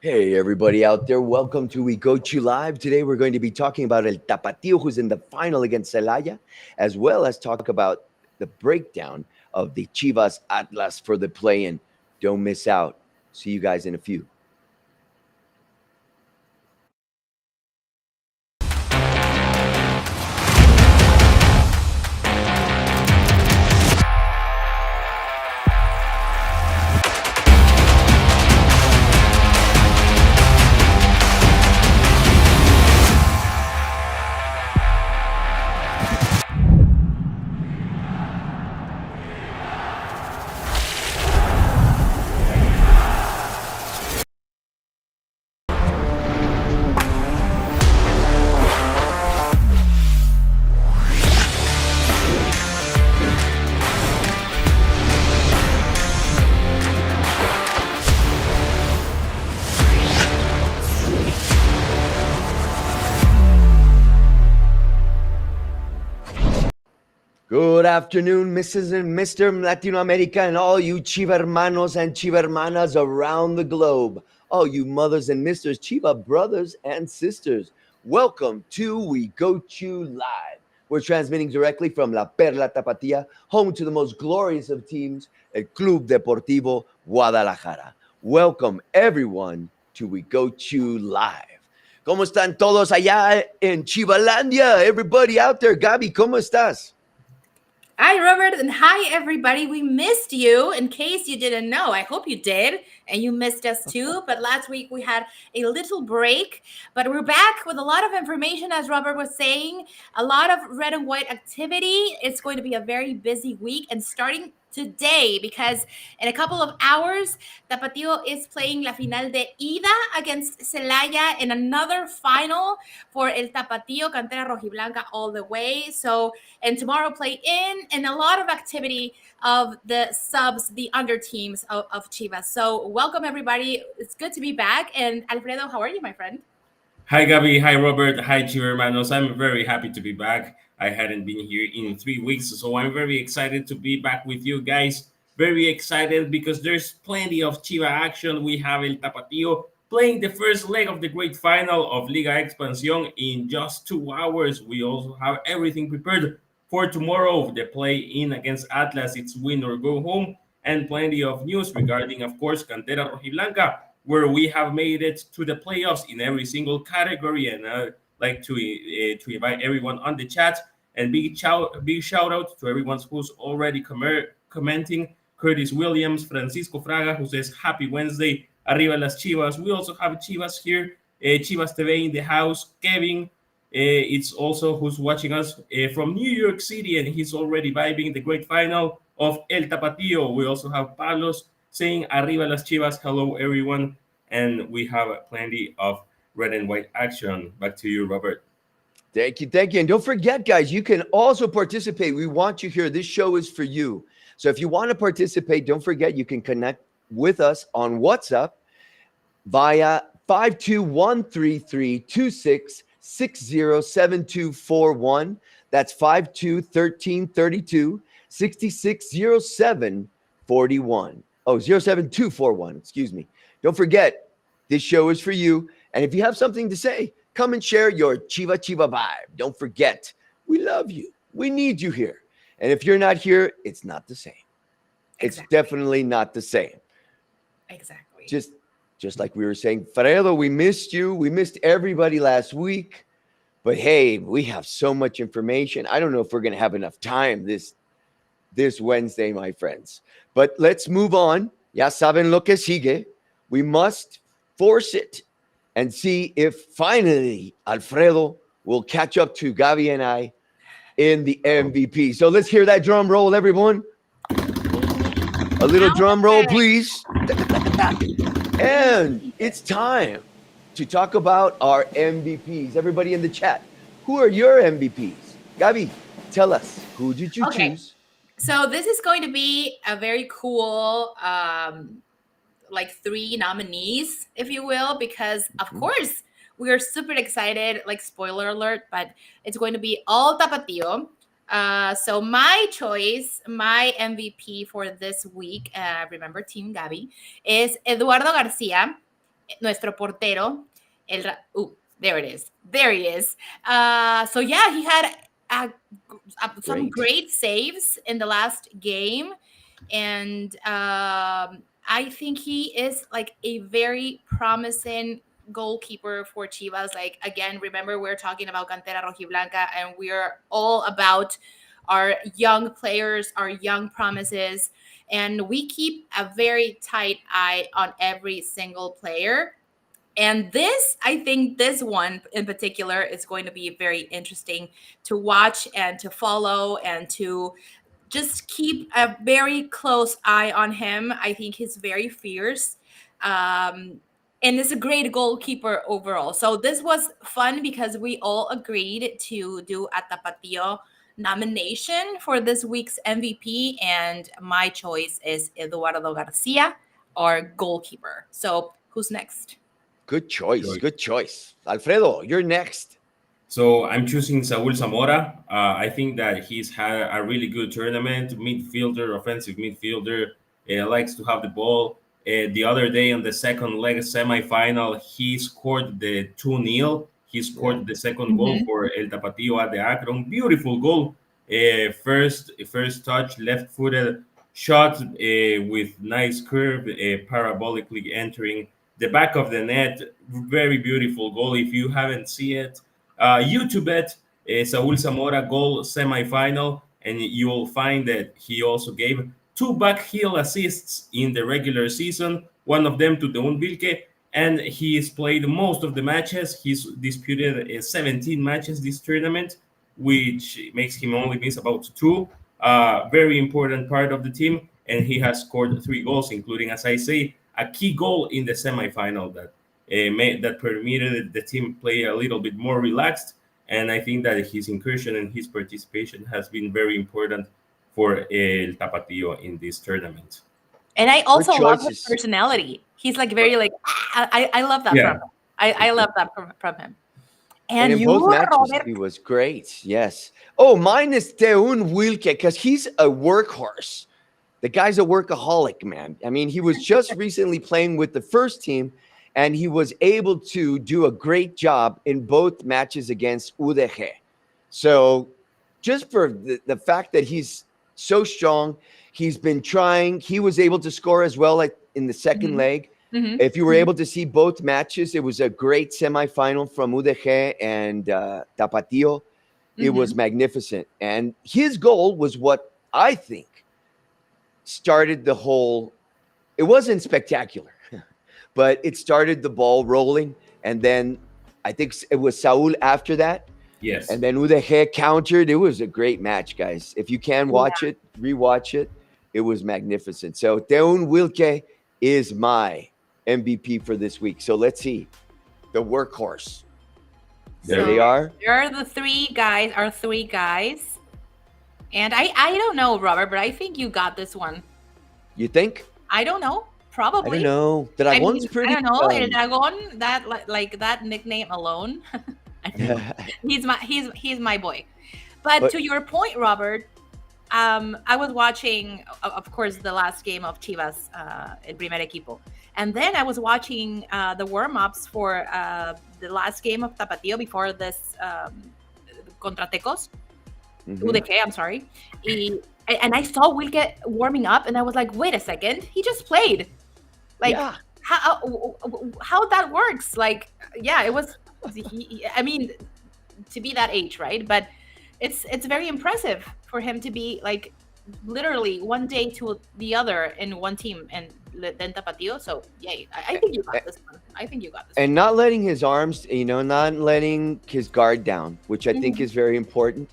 Hey, everybody out there. Welcome to We Go To Live. Today, we're going to be talking about El Tapatío, who's in the final against Celaya, as well as talk about the breakdown of the Chivas Atlas for the play-in. Don't miss out. See you guys in a few. Good afternoon, Mrs. and Mr. Latino America, and all you Chiva hermanos and Chiva hermanas around the globe. All you mothers and misters, Chiva brothers and sisters. Welcome to We Go To Live. We're transmitting directly from La Perla Tapatía, home to the most glorious of teams, El Club Deportivo Guadalajara. Welcome, everyone, to We Go To Live. ¿Cómo están todos allá en Chivalandia? Everybody out there. Gaby, ¿cómo estás? Hi, Robert, and hi, everybody. We missed you. In case you didn't know, I hope you did, and you missed us too. But last week we had a little break, but we're back with a lot of information, as Robert was saying, a lot of red and white activity. It's going to be a very busy week, and starting today, because in a couple of hours, Tapatío is playing La Final de Ida against Celaya in another final for El Tapatío, Cantera, Rojiblanca all the way. So, and tomorrow play in, and a lot of activity of the subs, the under teams of Chivas. So welcome, everybody. It's good to be back. And Alfredo, how are you, my friend? Hi, Gabi. Hi, Robert. Hi, Chiva hermanos. I'm very happy to be back. I hadn't been here in 3 weeks, so I'm very excited to be back with you guys. Very excited because there's plenty of Chiva action. We have El Tapatío playing the first leg of the great final of Liga Expansión in just 2 hours. We also have everything prepared for tomorrow. The play-in against Atlas, it's win or go home, and plenty of news regarding, of course, Cantera Rojiblanca, where we have made it to the playoffs in every single category. And I'd like to invite everyone on the chat, and big shout out to everyone who's already commenting. Curtis Williams, Francisco Fraga, who says happy Wednesday, arriba las Chivas. We also have Chivas here, Chivas TV in the house. Kevin, it's also who's watching us from New York City, and he's already vibing the great final of El Tapatío. We also have Palos saying arriba las Chivas. Hello, everyone. And we have plenty of red and white action. Back to you, Robert. Thank you. And don't forget, guys, you can also participate. We want you here. This show is for you. So if you want to participate, don't forget you can connect with us on WhatsApp via 5213326607241. That's 521332660741. Oh, 07241. Excuse me. Don't forget, this show is for you. And if you have something to say, come and share your Chiva vibe. Don't forget, we love you. We need you here. And if you're not here, it's not the same. It's definitely not the same. Exactly. Just like we were saying, Fredo, we missed you. We missed everybody last week. But hey, we have so much information. I don't know if we're going to have enough time this Wednesday, my friends. But let's move on. Ya saben lo que sigue. We must force it and see if finally Alfredo will catch up to Gabi and I in the MVP. So let's hear that drum roll, everyone. A little drum roll, please. And it's time to talk about our MVPs. Everybody in the chat, who are your MVPs? Gabi, tell us, who did you choose? So this is going to be a very cool, like 3 nominees, if you will, because of course we are super excited, like spoiler alert, but it's going to be all Tapatío. So my choice, my MVP for this week, remember Team Gabi, is Eduardo Garcia. nuestro portero. There it is. There he is. So yeah, he had some great saves in the last game. And I think he is like a very promising goalkeeper for Chivas. Like, again, remember, we're talking about Cantera Rojiblanca, and we're all about our young players, our young promises, and we keep a very tight eye on every single player. And I think this one in particular is going to be very interesting to watch and to follow and to just keep a very close eye on him. I think he's very fierce. And is a great goalkeeper overall. So this was fun because we all agreed to do a Tapatío nomination for this week's MVP. And my choice is Eduardo Garcia, our goalkeeper. So who's next? Good choice. Good choice. Alfredo, you're next. So I'm choosing Saul Zamora. I think that he's had a really good tournament. Midfielder, offensive midfielder, likes to have the ball. The other day on the second leg semifinal, he scored the 2-0. He scored the second goal for El Tapatío at the Akron. Beautiful goal. First touch, left-footed shot with nice curve, parabolically entering the back of the net. Very beautiful goal. If you haven't seen it, YouTube it, Saul Zamora goal semifinal, and you will find that he also gave 2 back heel assists in the regular season, one of them to Deun Vilke, and he's played most of the matches. He's disputed 17 matches this tournament, which makes him only miss about 2. Very important part of the team, and he has scored 3 goals, including, as I say, a key goal in the semifinal that permitted the team play a little bit more relaxed. And I think that his incursion and his participation has been very important for El Tapatío in this tournament. And I also love his personality. He's like very like, I love that from him. I love that from him. And in both matches, he was great. Yes. Oh, mine is Deun Vilke, because he's a workhorse. The guy's a workaholic, man. I mean, he was just recently playing with the first team, and he was able to do a great job in both matches against UDG. So just for the fact that he's so strong, he's been trying. He was able to score as well, like in the second leg. If you were able to see both matches, it was a great semifinal from UDG and Tapatío. It was magnificent. And his goal was what I think started the whole, it wasn't spectacular, but it started the ball rolling. And then I think it was Saul after that. Yes. And then UDG countered. It was a great match, guys. If you can watch it, rewatch it. It was magnificent. So Deun Vilke is my MVP for this week. So let's see. The workhorse. There they are. There are the 3 guys, our 3 guys. And I don't know, Robert, but I think you got this one. You think? I don't know. Probably. I don't know. Dragon's pretty. I don't know. El Dragon, that nickname alone. He's my boy. But to your point, Robert, I was watching, of course, the last game of Chivas, El Primer Equipo. And then I was watching the warm-ups for the last game of Tapatío before this contra Tecos. UDG, I'm sorry. And I saw Wilke warming up, and I was like, wait a second, he just played. Like, how that works? Like, it was, I mean, to be that age, right? But it's very impressive for him to be like literally one day to the other in one team and then Tapatío. So I think you got this one. And not letting his arms, not letting his guard down, which I think is very important,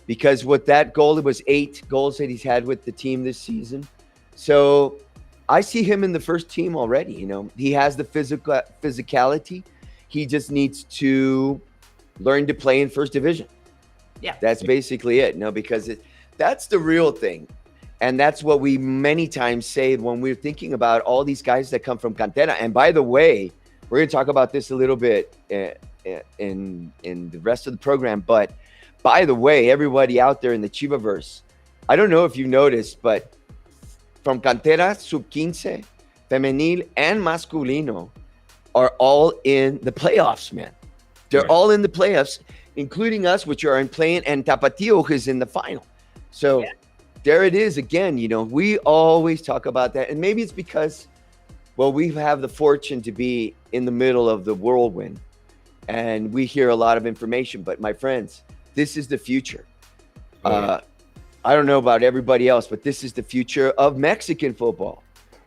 because with that goal, it was 8 goals that he's had with the team this season. So I see him in the first team already. He has the physicality. He just needs to learn to play in first division. Yeah, that's basically it. Because that's the real thing. And that's what we many times say when we're thinking about all these guys that come from Cantera. And by the way, we're going to talk about this a little bit in the rest of the program. But by the way, everybody out there in the Chivaverse, I don't know if you noticed, but from Cantera, Sub-15, Femenil, and Masculino, are all in the playoffs, man. They're Right. all in the playoffs, including us, which are in playing, and Tapatío is in the final. So there it is again. We always talk about that, and maybe it's because, well, we have the fortune to be in the middle of the whirlwind, and we hear a lot of information. But my friends, this is the future. I don't know about everybody else, but this is the future of Mexican football.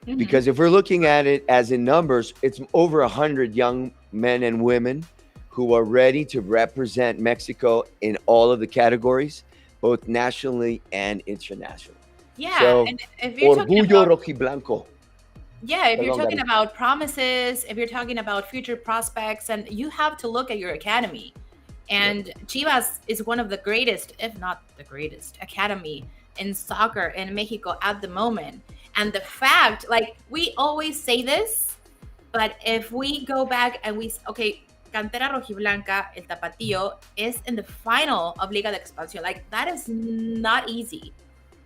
Mhm. Because if we're looking at it as in numbers, it's over 100 young men and women who are ready to represent Mexico in all of the categories, both nationally and internationally. Yeah, So, and if you're talking Orgullo about Rojiblanco. if you're Perdón, talking Gaby. about promises, if you're talking about future prospects, and you have to look at your academy. And Chivas is one of the greatest, if not the greatest, academy in soccer in Mexico at the moment. And the fact, like, we always say this, but if we go back and Cantera Rojiblanca, el Tapatío, is in the final of Liga de Expansión. Like, that is not easy.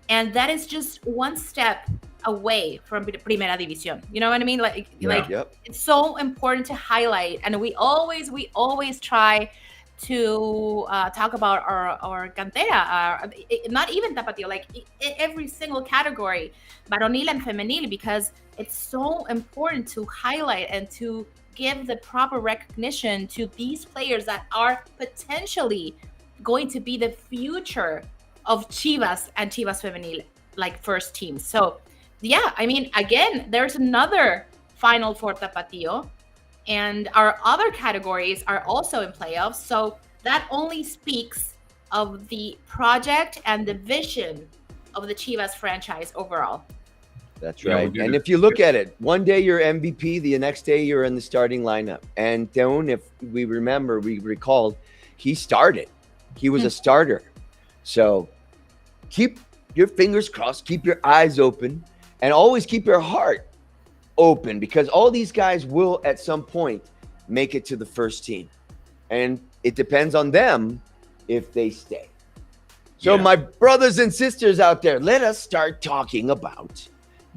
And that is just one step away from Primera División. You know what I mean? Like Yep. it's so important to highlight. And we always try to talk about our Cantera, not even Tapatío, like every single category, varonil and femenil, because it's so important to highlight and to give the proper recognition to these players that are potentially going to be the future of Chivas and Chivas Femenil, like first teams. So yeah, I mean, again, there's another final for Tapatío, and our other categories are also in playoffs. So that only speaks of the project and the vision of the Chivas franchise overall. That's Yeah, right. we And did. if you look at it, one day you're MVP, the next day you're in the starting lineup. And Teun, if we recalled, he started. He was a starter. So keep your fingers crossed, keep your eyes open, and always keep your heart open, because all these guys will at some point make it to the first team. And it depends on them if they stay. So Yeah. my brothers and sisters out there, let us start talking about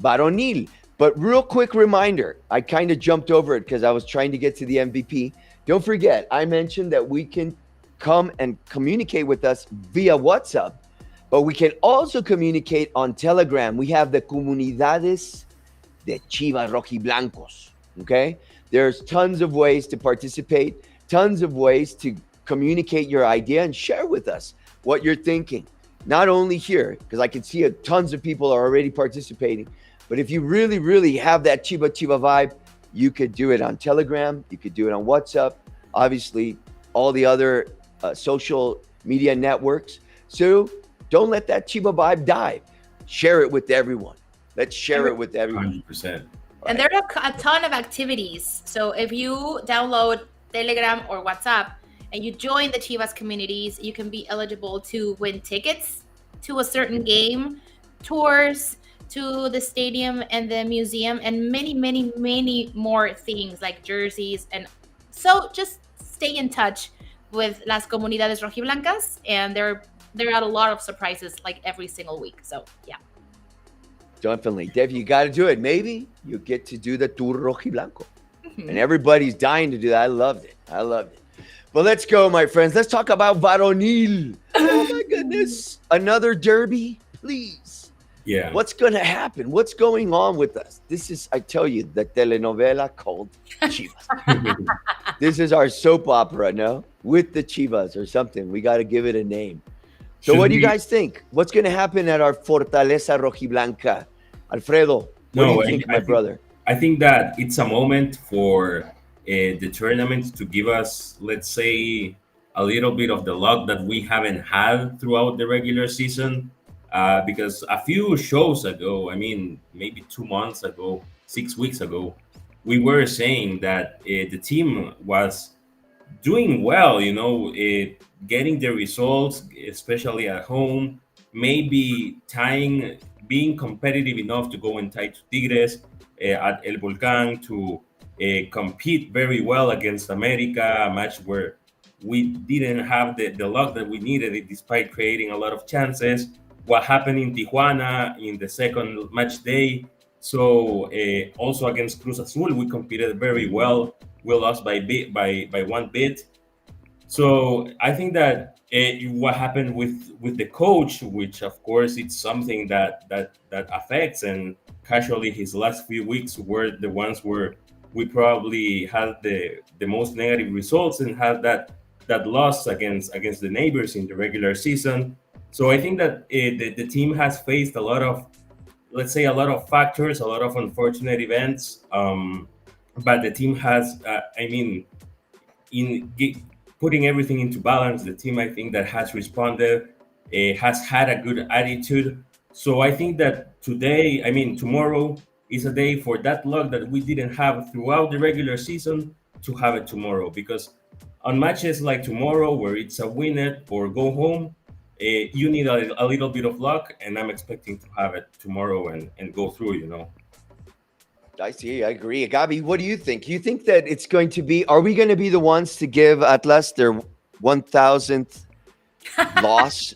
varonil. But real quick reminder, I kind of jumped over it because I was trying to get to the MVP. Don't forget, I mentioned that we can come and communicate with us via WhatsApp, but we can also communicate on Telegram. We have the Comunidades de Chivas Rojiblancos, okay? There's tons of ways to participate, tons of ways to communicate your idea and share with us what you're thinking. Not only here, because I can see tons of people are already participating, but if you really, really have that Chiva vibe, you could do it on Telegram, you could do it on WhatsApp, obviously all the other social media networks. So don't let that Chiva vibe die. Share it with everyone. Let's share it with everyone. 100%. And there are a ton of activities. So if you download Telegram or WhatsApp and you join the Chivas communities, you can be eligible to win tickets to a certain game, tours to the stadium and the museum, and many, many, many more things like jerseys. And so just stay in touch with Las Comunidades Rojiblancas, and there are a lot of surprises like every single week. So yeah. Definitely. Dev, you got to do it. Maybe you get to do the Tour Rojiblanco. And everybody's dying to do that. I loved it. But let's go, my friends. Let's talk about varonil. Oh, my goodness. Another derby, please. Yeah. What's going to happen? What's going on with us? This is, I tell you, the telenovela called Chivas. This is our soap opera, no? With the Chivas or something. We got to give it a name. So what do you guys think? What's going to happen at our Fortaleza Rojiblanca? Alfredo, what do you think, my brother? I think that it's a moment for the tournament to give us, let's say, a little bit of the luck that we haven't had throughout the regular season. Because a few shows ago, I mean, maybe 2 months ago, 6 weeks ago, we were saying that the team was doing well, getting the results, especially at home, maybe tying, being competitive enough to go and tie to Tigres at El Volcán, to compete very well against America, a match where we didn't have the luck that we needed, despite creating a lot of chances. What happened in Tijuana in the second match day. So also against Cruz Azul, we competed very well. we lost by one bit. So I think that what happened with the coach, which of course it's something that affects, and casually his last few weeks were the ones where we probably had the most negative results and had that loss against the neighbors in the regular season. So I think that the team has faced a lot of, let's say, a lot of factors, a lot of unfortunate events. But the team has, I mean, putting everything into balance, the team, I think, that has responded, has had a good attitude. So I think that today, I mean, tomorrow is a day for that luck that we didn't have throughout the regular season to have it tomorrow. Because on matches like tomorrow, where it's a win it or go home, you need a little bit of luck, and I'm expecting to have it tomorrow and go through, you know. I see. I agree. Gabi, what do you think? You think that it's going to be, are we going to be the ones to give Atlas their 1,000th loss?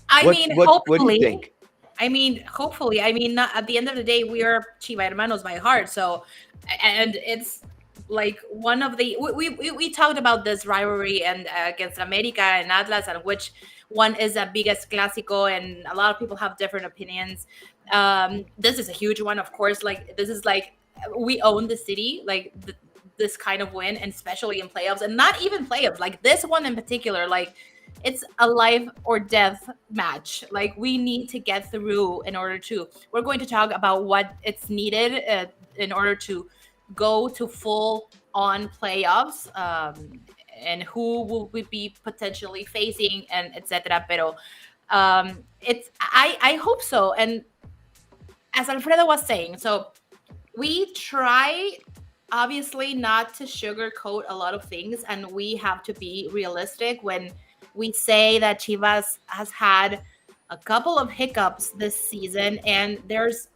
Hopefully. What do you think? Hopefully. Not, at the end of the day, we are Chiva Hermanos by heart. So, and it's like one of the, we talked about this rivalry and against America and Atlas, and which one is the biggest Clásico, and a lot of people have different opinions. This is a huge one, of course. Like, this is like, we own the city, like this kind of win, and especially in playoffs, and not even playoffs, like this one in particular, like it's a life or death match. Like, we need to get through in order to, we're going to talk about what it's needed in order to go to full on playoffs, and who will we be potentially facing, and etc. Pero it's, I hope so. And as Alfredo was saying, so we try obviously not to sugarcoat a lot of things, and we have to be realistic when we say that Chivas has had a couple of hiccups this season, and there's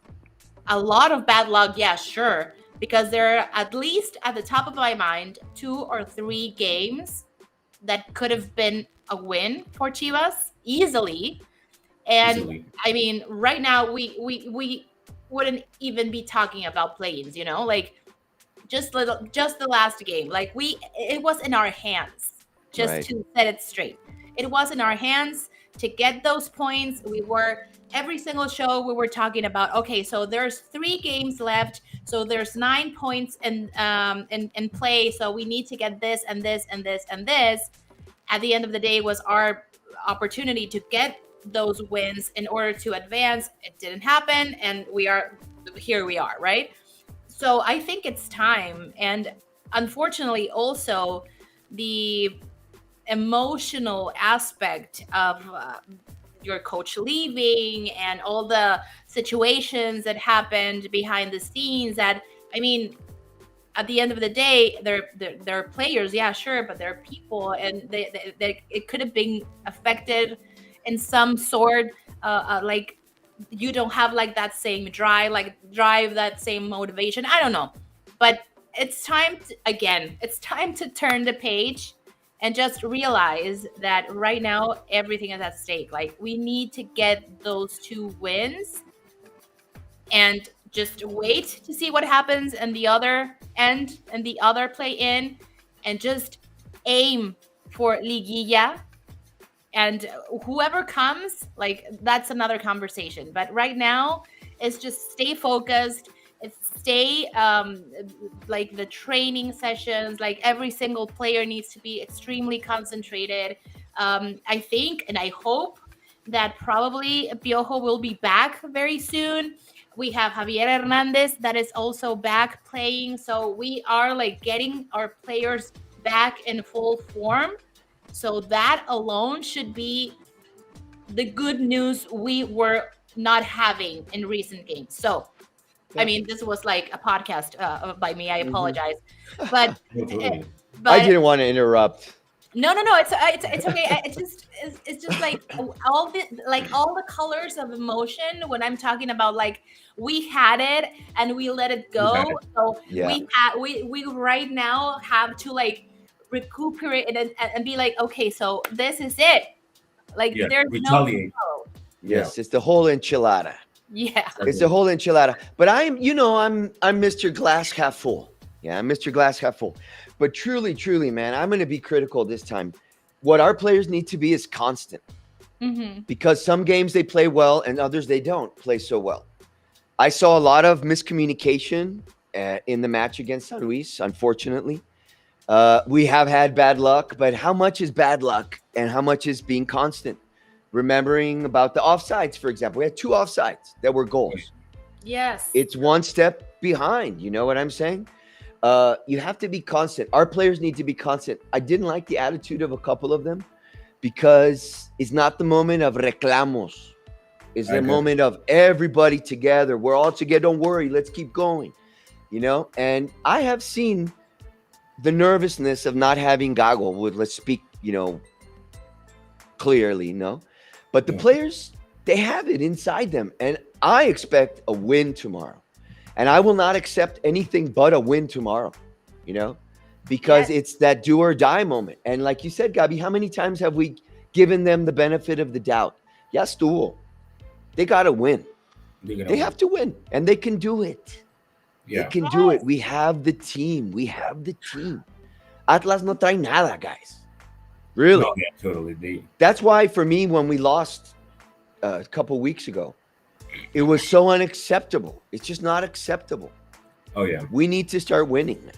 a lot of bad luck. Yeah, sure, because there are, at least at the top of my mind, 2 or 3 games that could have been a win for Chivas easily. And I mean, right now we wouldn't even be talking about play-ins, you know, like just the last game, like it was in our hands, just right. To set it straight. It was in our hands to get those points. We were, every single show we were talking about, okay, so there's 3 games left, so there's 9 points in play, so we need to get this and this and this and this. At the end of the day, was our opportunity to get those wins in order to advance. It didn't happen, and here we are, right? So I think it's time. And unfortunately, also the emotional aspect of your coach leaving and all the situations that happened behind the scenes, that, I mean, at the end of the day, they're players, yeah, sure, but they're people, and they it could have been affected in some sort, like you don't have like that same drive, that same motivation. I don't know, but it's time to turn the page and just realize that right now everything is at stake. Like, we need to get those 2 wins and just wait to see what happens in the other end and the other play-in, and just aim for Liguilla. And whoever comes, like, that's another conversation. But right now, it's just stay focused. It's stay, like, the training sessions, like, every single player needs to be extremely concentrated. I think, and I hope that probably Piojo will be back very soon. We have Javier Hernandez that is also back playing. So we are, like, getting our players back in full form. So that alone should be the good news we were not having in recent games. So, I mean, this was like a podcast by me. I apologize, but I didn't want to interrupt. No, it's okay. It's just like all the colors of emotion when I'm talking about, like, we had it and we let it go. So yeah. we right now have to, like, recuperate and be like, okay, so this is it. Like, there's retaliate. No. Yes, it's the whole enchilada. Yeah, it's the whole enchilada. But I'm Mr. Glass half full. Yeah, Mr. Glass half full. But truly, truly, man, I'm going to be critical this time. What our players need to be is constant, because some games they play well and others they don't play so well. I saw a lot of miscommunication in the match against San Luis, unfortunately. We have had bad luck, but how much is bad luck and how much is being constant? Remembering about the offsides, for example. We had 2 offsides that were goals. Yes. It's one step behind. You know what I'm saying? You have to be constant. Our players need to be constant. I didn't like the attitude of a couple of them because it's not the moment of reclamos. It's the moment of everybody together. We're all together. Don't worry. Let's keep going. You know? And I have seen the nervousness of not having Gago. Let's speak, clearly, But the players, they have it inside them. And I expect a win tomorrow. And I will not accept anything but a win tomorrow, because it's that do or die moment. And like you said, Gabi, how many times have we given them the benefit of the doubt? Ya estuvo. They got to win. They have to win. And they can do it. Yeah. They can do it. We have the team. Atlas no trae nada, guys. Really. No, yeah, totally. That's why, for me, when we lost a couple weeks ago, it was so unacceptable. It's just not acceptable. Oh, yeah. We need to start winning,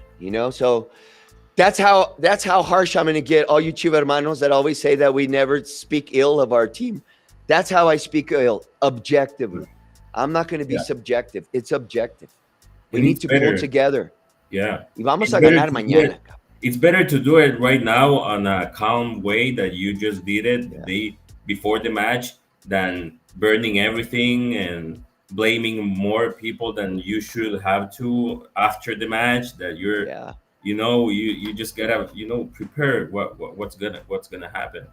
So that's how harsh I'm going to get all you Chiva hermanos that always say that we never speak ill of our team. That's how I speak ill, objectively. I'm not going to be subjective. It's objective. We need to pull together. Yeah. Y vamos a ganar mañana. It's better to do it right now on a calm way that you just did it before the match than burning everything and blaming more people than you should have to after the match. That you're, you just gotta, prepare what's gonna happen.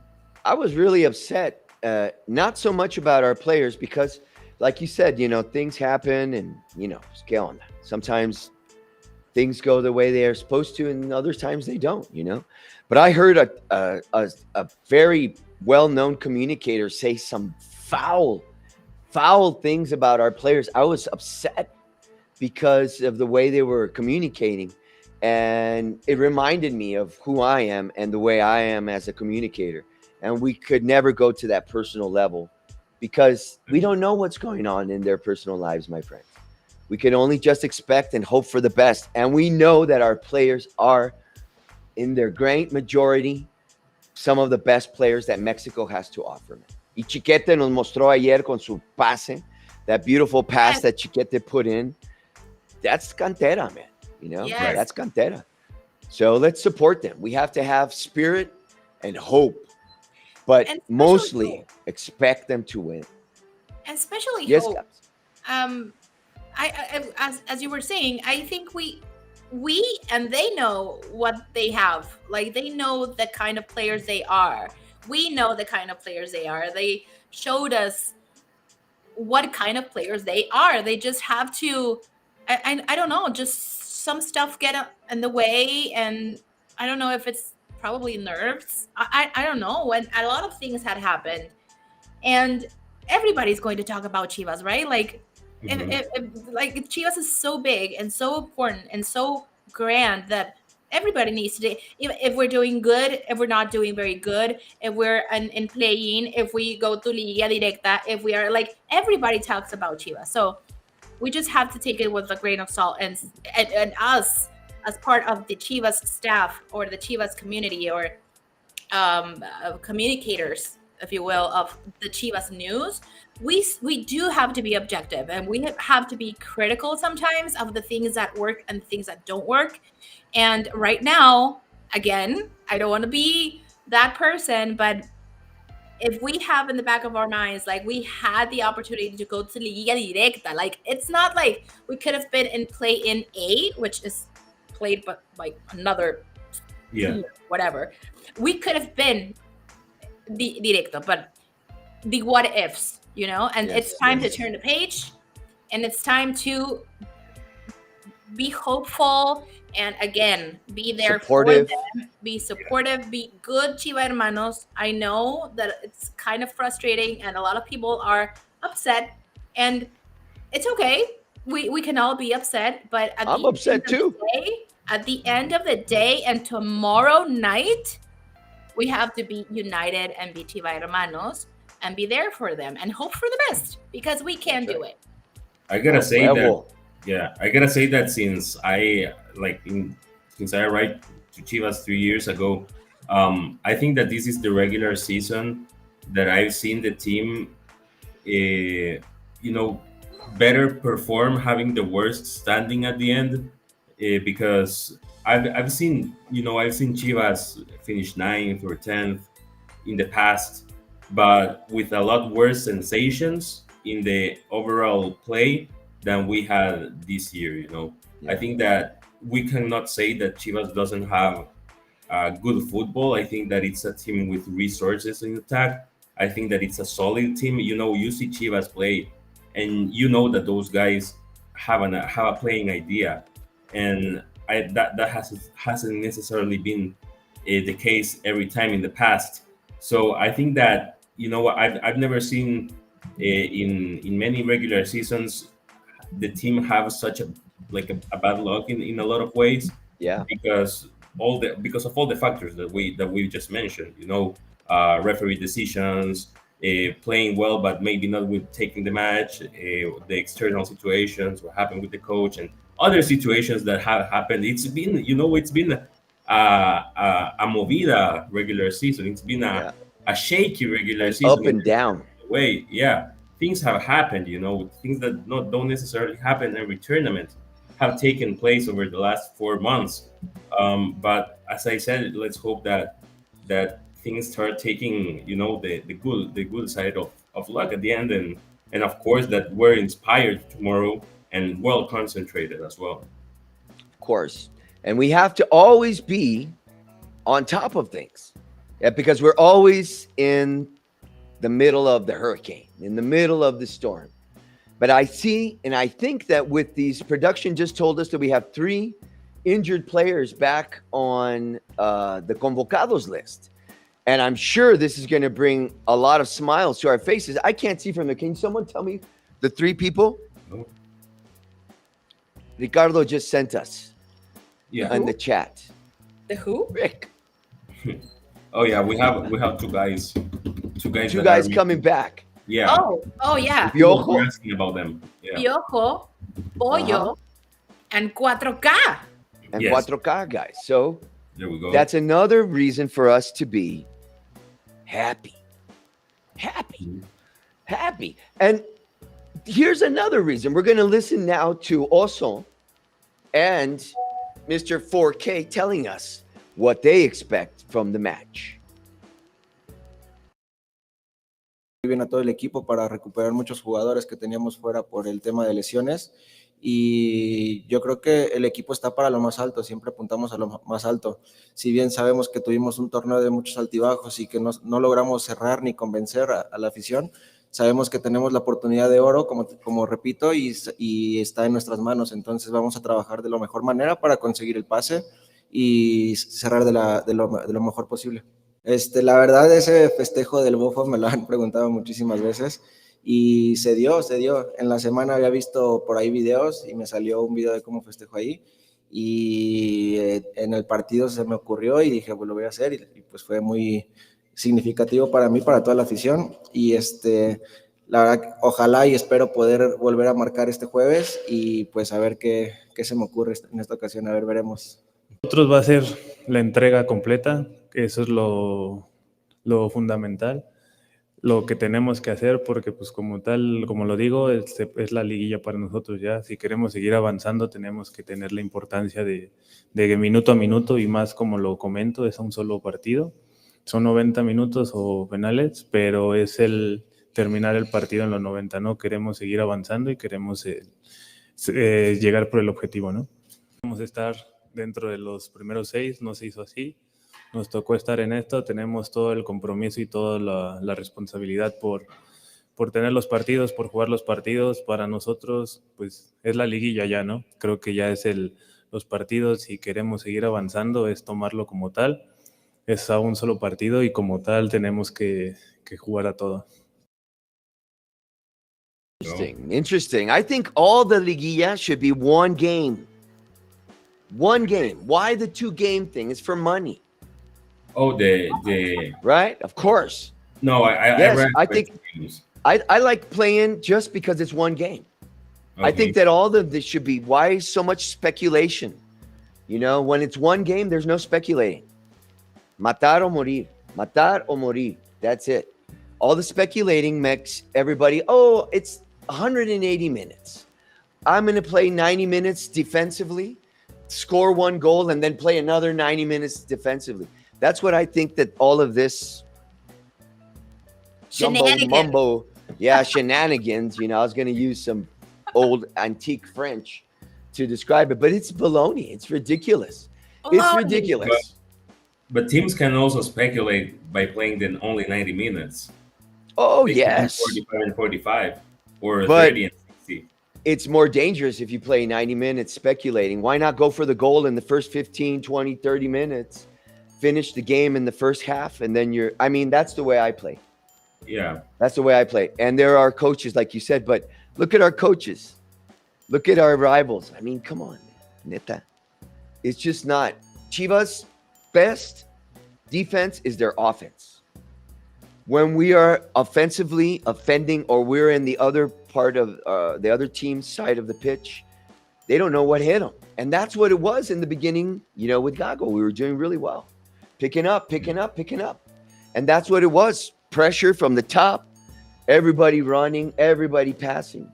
I was really upset, not so much about our players because, like you said, things happen and sometimes things go the way they are supposed to, and other times they don't. But I heard a very well-known communicator say some foul things about our players. I was upset because of the way they were communicating, and it reminded me of who I am and the way I am as a communicator. And we could never go to that personal level because we don't know what's going on in their personal lives, my friends. We can only just expect and hope for the best. And we know that our players are, in their great majority, some of the best players that Mexico has to offer. Y Chiquete nos mostró ayer con su pase, that beautiful pass that Chiquete put in. That's Cantera, man. That's Cantera. So let's support them. We have to have spirit and hope, but mostly expect them to win. And especially hope. As you were saying, I think we and they know what they have. Like, they know the kind of players they are. We know the kind of players they are. They showed us what kind of players they are. They just have to, I don't know, just some stuff get in the way. And I don't know if it's probably nerves. I don't know. When a lot of things had happened. And everybody's going to talk about Chivas, right? Like, if Chivas is so big and so important and so grand that everybody needs to do. If we're doing good, if we're not doing very good, if we're in playing, if we go to Liga Directa, if we are like, everybody talks about Chivas. So we just have to take it with a grain of salt, and us as part of the Chivas staff or the Chivas community or communicators, if you will, of the Chivas news. We do have to be objective, and we have to be critical sometimes of the things that work and the things that don't work. And right now, again, I don't want to be that person, but if we have in the back of our minds, like, we had the opportunity to go to Liga Directa, like, it's not like we could have been in play in A, which is played but like another whatever. We could have been the Directa, but the what ifs, and it's time to turn the page, and it's time to be hopeful, and again, be there supportive. For them, be supportive, be good Chiva hermanos. I know that it's kind of frustrating and a lot of people are upset, and it's okay. We can all be upset, but I'm upset too. At the end of the day and tomorrow night, we have to be united and be Chiva hermanos and be there for them and hope for the best because we can do it. I gotta say that since I arrived to Chivas 3 years ago, I think that this is the regular season that I've seen the team, better perform, having the worst standing at the end, because I've seen Chivas finish 9th or 10th in the past, but with a lot worse sensations in the overall play than we had this year. I think that we cannot say that Chivas doesn't have good football. I think that it's a team with resources in attack. I think that it's a solid team. You see Chivas play, and you know that those guys have a playing idea, and that hasn't necessarily been the case every time in the past. So I think that I've never seen in many regular seasons the team have such a bad luck in a lot of ways. Yeah. Because of all the factors that we just mentioned. Referee decisions, playing well but maybe not with taking the match, the external situations, what happened with the coach, and other situations that have happened. It's been a movida regular season. It's been a shaky regular season. Up and down. Way, yeah. Things have happened, things that don't necessarily happen every tournament have taken place over the last 4 months. But as I said, let's hope that things start taking, the good side of luck at the end, and of course that we're inspired tomorrow and well concentrated as well. Of course. And we have to always be on top of things. Yeah, because we're always in the middle of the hurricane, in the middle of the storm. But I see, and I think that with these, production just told us that we have 3 injured players back on the convocados list. And I'm sure this is going to bring a lot of smiles to our faces. I can't see from there. Can someone tell me the 3 people? No. Ricardo just sent us in the chat. The who? Rick. Oh yeah, we have 2 guys. 2 guys coming back. Yeah. Oh yeah. Piojo. We're asking about them. Yeah. Piojo, Pollo, and 4K. And Yes. 4K guys. So There we go. that's another reason for us to be happy. Happy. And here's another reason. We're going to listen now to Oso and Mr. 4K telling us what they expect from the match. Muy bien a todo el equipo para recuperar muchos jugadores que teníamos fuera por el tema de lesiones, y yo creo que el equipo está para lo más alto, siempre apuntamos a lo más alto. Si bien sabemos que tuvimos un torneo de muchos altibajos y que no logramos cerrar ni convencer a la afición, sabemos que tenemos la oportunidad de oro, como repito, y está en nuestras manos. Entonces vamos a trabajar de la mejor manera para conseguir el pase y cerrar de lo mejor posible. La verdad, ese festejo del bofo me lo han preguntado muchísimas veces y se dio. En la semana había visto por ahí videos y me salió un video de cómo festejo ahí, y en el partido se me ocurrió y dije, pues lo voy a hacer, y pues fue muy significativo para mí, para toda la afición, y la verdad, ojalá y espero poder volver a marcar este jueves y pues a ver qué se me ocurre en esta ocasión, a ver, veremos. Nosotros va a ser la entrega completa, eso es lo fundamental, lo que tenemos que hacer, porque pues como tal, como lo digo, es la liguilla para nosotros ya. Si queremos seguir avanzando tenemos que tener la importancia de minuto a minuto, y más como lo comento, es un solo partido, son 90 minutos o penales, pero es el terminar el partido en los 90, ¿no? Queremos seguir avanzando y queremos llegar por el objetivo, ¿no? Vamos a estar dentro de los primeros 6, no se hizo así, nos tocó estar en esto, tenemos todo el compromiso y toda la responsabilidad por tener los partidos, por jugar los partidos. Para nosotros pues es la liguilla ya, ¿no? Creo que ya es los partidos, si queremos seguir avanzando es tomarlo como tal, es a un solo partido y como tal tenemos que jugar a todo. Interesting. I think all the liguilla should be one game. One game. Why the 2-game thing? Is for money. Oh, the Right? Of course. no, Yes, read I think games. I like playing just because it's one game. I Okay. think that all of this should be, why so much speculation? You know, when it's one game, there's no speculating. Matar o morir. Matar o morir. That's it. All the speculating makes everybody, oh, it's 180 minutes. I'm going to play 90 minutes defensively, score 1 goal, and then play another 90 minutes defensively. That's what I think that all of this mumbo, shenanigans, you know, I was going to use some old antique French to describe it, but it's baloney. It's ridiculous. It's Baloney. ridiculous. But teams can also speculate by playing then only 90 minutes. Oh, They can do yes. 45 and 45 or But 30 and 60. it's more dangerous if you play 90 minutes speculating. Why not go for the goal in the first 15, 20, 30 minutes, finish the game in the first half, and then that's the way I play. Yeah. That's the way I play. And there are coaches, like you said, but look at our coaches. Look at our rivals. I mean, come on, neta. It's just not. Chivas' best defense is their offense. When we are offensively offending, or we're in the other part of the other team's side of the pitch, they don't know what hit them. And that's what it was in the beginning, you know, with Gago. We were doing really well. Picking up. And that's what it was. Pressure from the top, everybody running, everybody passing.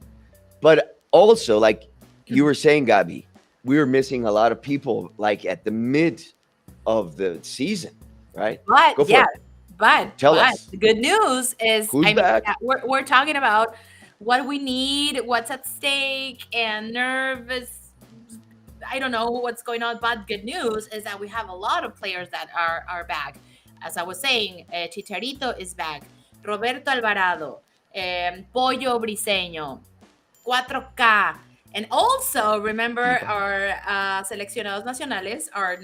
But also, like you were saying, Gabi, we were missing a lot of people like at the mid of the season, right? But Go for yeah, it. but Tell us. the good news is, Who's back? we're talking about what we need, what's at stake, and nervous. I don't know what's going on, but good news is that we have a lot of players that are back. As I was saying, Chicharito is back, Roberto Alvarado, Pollo Briseño, 4K. And also, remember our seleccionados nacionales, our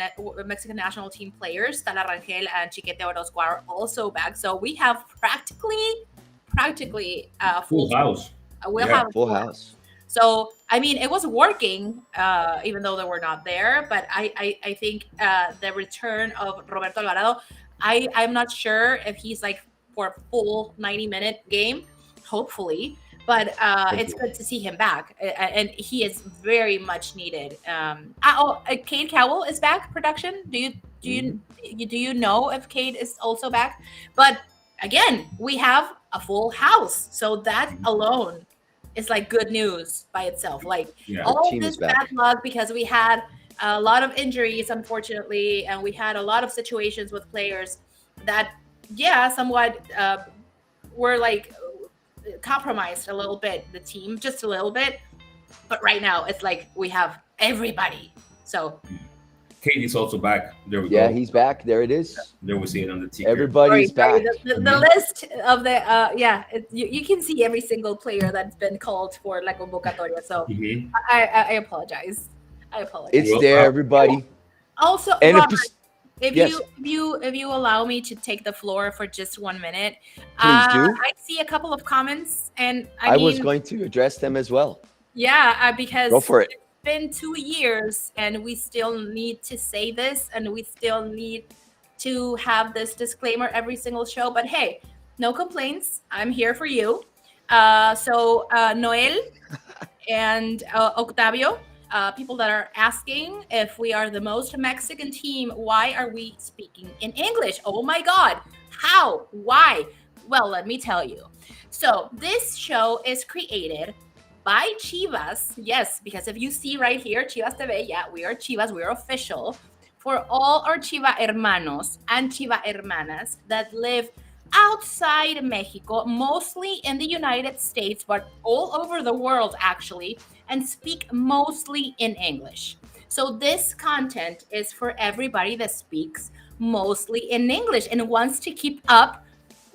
Mexican national team players, Tala Rangel and Chiquete Orozco are also back. So we have practically Full house. We'll Yeah, have a Full house. So, I mean, it was working, even though they were not there. But I think the return of Roberto Alvarado, I'm not sure if he's like for a full 90-minute game, hopefully. But it's good to see him back, and he is very much needed. Cade Cowell is back. Production. Do you know if Cade is also back? But again, we have a full house, so that alone is like good news by itself. Like all this backlog, because we had a lot of injuries, unfortunately, and we had a lot of situations with players that, somewhat were like compromised a little bit, the team, just a little bit. But right now, it's like we have everybody. So Kate is also back. There we go. Yeah, he's back. There it is. There we see it on the ticker. Everybody's back. The list of the you can see every single player that's been called for La Convocatoria. So I apologize. It's there, everybody. Also, And Robert, if yes. you allow me to take the floor for just 1 minute, Please do. I see a couple of comments, and I was going to address them as well. Yeah, because Go for it. it's been 2 years, and we still need to say this, and we still need to have this disclaimer every single show. But hey, no complaints. I'm here for you. So Noel and Octavio, people that are asking if we are the most Mexican team, why are we speaking in English? Oh my God. How? Why? Well, let me tell you. So this show is created by Chivas. Yes, because if you see right here, Chivas TV, yeah, we are Chivas. We are official. For all our Chiva hermanos and Chiva hermanas that live outside Mexico, mostly in the United States, but all over the world actually, and speak mostly in English. So this content is for everybody that speaks mostly in English and wants to keep up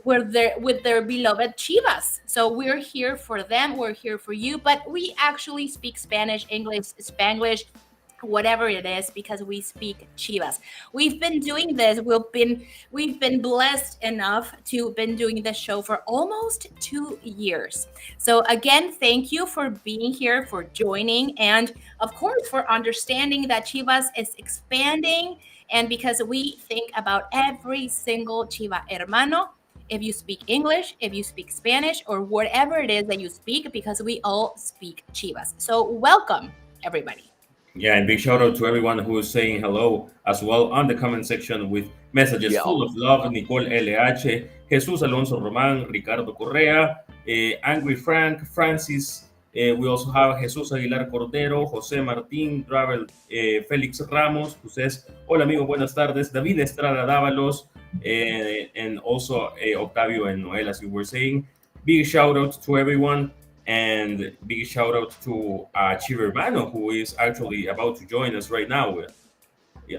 with their beloved Chivas. So we're here for them, we're here for you, but we actually speak Spanish, English, Spanglish, whatever it is, because we speak Chivas. We've been doing this. We've been blessed enough to been doing this show for almost 2 years. So again, thank you for being here, for joining, and of course for understanding that Chivas is expanding, and because we think about every single Chiva hermano. If you speak English, if you speak Spanish, or whatever it is that you speak, because we all speak Chivas. So welcome, everybody. Yeah, and big shout out to everyone who is saying hello as well on the comment section with messages full of love. Nicole LH, Jesus Alonso Roman, Ricardo Correa, Angry Frank, Francis. We also have Jesus Aguilar Cordero, José Martín, Travel, Félix Ramos, who says, hola amigo, buenas tardes. David Estrada Dávalos, and also Octavio and Noel, as you were saying. Big shout out to everyone. And big shout out to Chivermano, who is actually about to join us right now.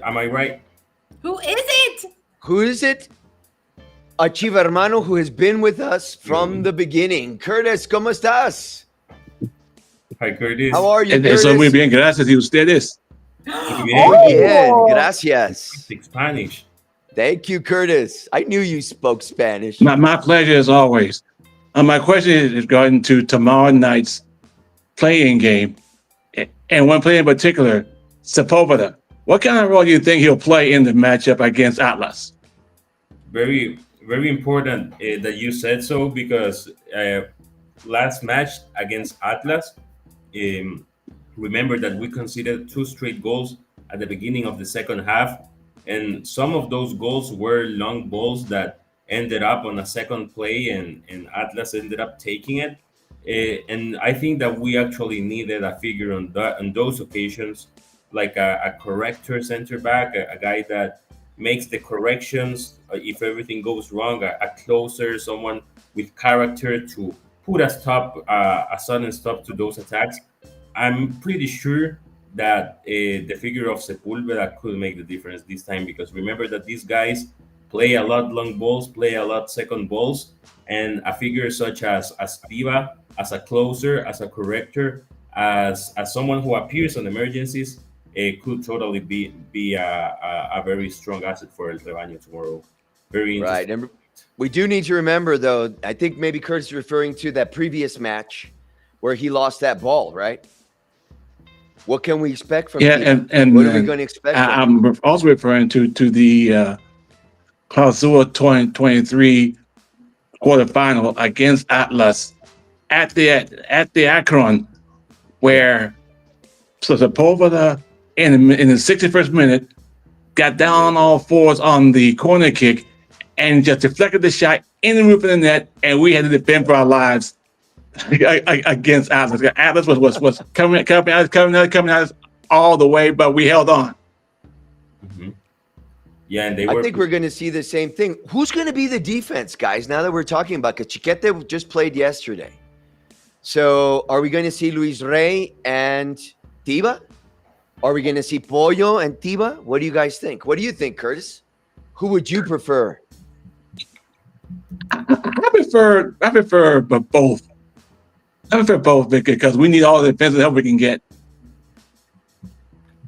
Am I right? Who is it? Who is it? A Chiva hermano who has been with us from the beginning. Curtis, ¿cómo estás? Hi, Curtis. How are you, Curtis? Estoy muy bien, gracias. ¿Y ustedes? Muy bien, gracias. Speak Spanish. Thank you, Curtis. I knew you spoke Spanish. My pleasure as always. My question is regarding to tomorrow night's playing game, and one player in particular, Sepulveda. What kind of role do you think he'll play in the matchup against Atlas? Very, very important that you said so, because last match against Atlas, remember that we conceded 2 straight goals at the beginning of the second half, and some of those goals were long balls that ended up on a second play, and Atlas ended up taking it. And I think that we actually needed a figure on those occasions, like a corrector center back, a guy that makes the corrections if everything goes wrong, a closer, someone with character to put a sudden stop to those attacks. I'm pretty sure that the figure of Sepulveda could make the difference this time, because remember that these guys play a lot long balls, play a lot second balls, and a figure such as Tiva, as a closer, as a corrector, as someone who appears on emergencies, could totally be a very strong asset for El Rebaño tomorrow. Very interesting. Right, and we do need to remember, though, I think maybe Curtis is referring to that previous match where he lost that ball, right? What can we expect from him? And what are we going to expect from him? I'm also referring to the Clausura 2023 quarterfinal against Atlas at the Akron, where Sepulveda in the 61st minute got down on all fours on the corner kick and just deflected the shot in the roof of the net, and we had to defend for our lives against Atlas. Atlas was coming out all the way, but we held on. Mm-hmm. Yeah, and I think we're going to see the same thing. Who's going to be the defense, guys, now that we're talking about it? Chiquete just played yesterday. So are we going to see Luis Rey and Tiva? Are we going to see Pollo and Tiva? What do you guys think? What do you think, Curtis? Who would you prefer? I prefer both. I prefer both because we need all the defensive help we can get.